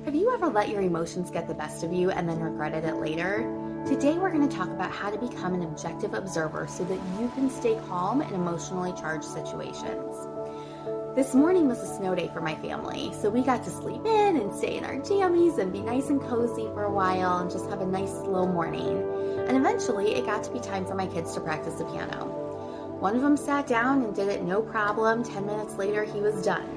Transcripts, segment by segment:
Have you ever let your emotions get the best of you and then regretted it later? Today we're going to talk about how to become an objective observer so that you can stay calm in emotionally charged situations. This morning was a snow day for my family, so we got to sleep in and stay in our jammies and be nice and cozy for a while and just have a nice slow morning. And eventually it got to be time for my kids to practice the piano. One of them sat down and did it no problem. 10 minutes later he was done.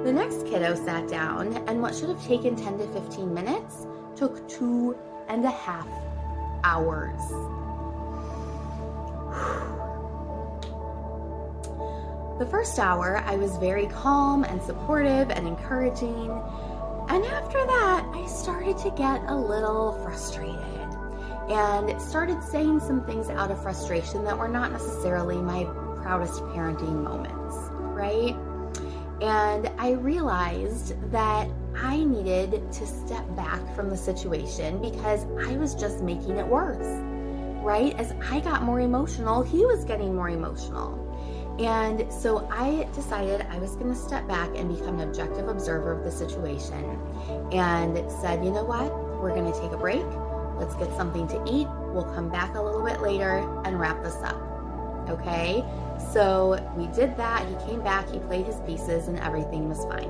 The next kiddo sat down, and what should have taken 10 to 15 minutes took 2.5 hours. The first hour, I was very calm and supportive and encouraging, and after that, I started to get a little frustrated and started saying some things out of frustration that were not necessarily my proudest parenting moments, right? And I realized that I needed to step back from the situation because I was just making it worse, right? As I got more emotional, he was getting more emotional. And so I decided I was going to step back and become an objective observer of the situation and said, you know what? We're going to take a break. Let's get something to eat. We'll come back a little bit later and wrap this up. Okay? So we did that. He came back, he played his pieces, and everything was fine.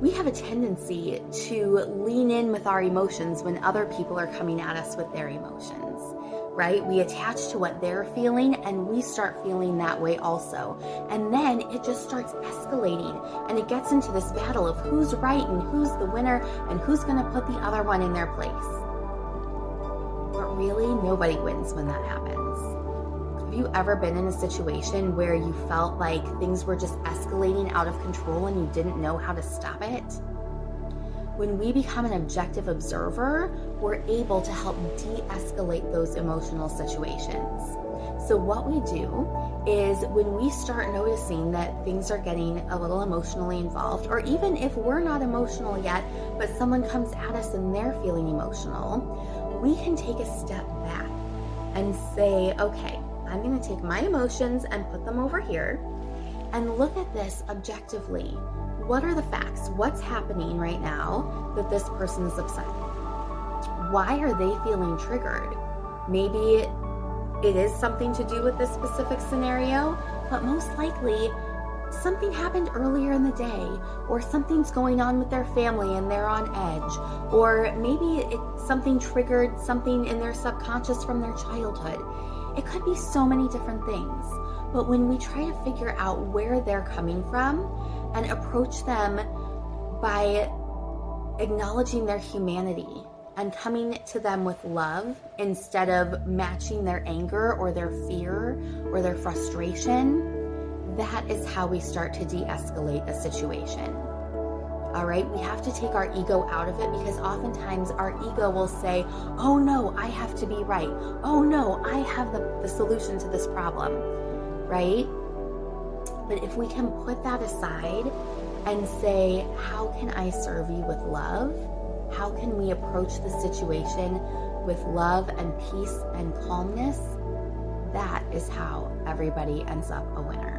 We have a tendency to lean in with our emotions when other people are coming at us with their emotions, right? We attach to what they're feeling and we start feeling that way also. And then it just starts escalating and it gets into this battle of who's right and who's the winner and who's going to put the other one in their place. But really, nobody wins when that happens. Have you ever been in a situation where you felt like things were just escalating out of control and you didn't know how to stop it? When we become an objective observer, we're able to help de-escalate those emotional situations. So what we do is when we start noticing that things are getting a little emotionally involved, or even if we're not emotional yet, but someone comes at us and they're feeling emotional, we can take a step back and say, okay, I'm going to take my emotions and put them over here and look at this objectively. What are the facts? What's happening right now that this person is upset? Why are they feeling triggered? Maybe it is something to do with this specific scenario, but most likely something happened earlier in the day, or something's going on with their family and they're on edge, or maybe something triggered something in their subconscious from their childhood. It could be so many different things, but when we try to figure out where they're coming from and approach them by acknowledging their humanity and coming to them with love instead of matching their anger or their fear or their frustration, that is how we start to de-escalate a situation. All right, we have to take our ego out of it because oftentimes our ego will say, oh no, I have to be right. Oh no, I have the solution to this problem, right? But if we can put that aside and say, how can I serve you with love? How can we approach the situation with love and peace and calmness? That is how everybody ends up a winner.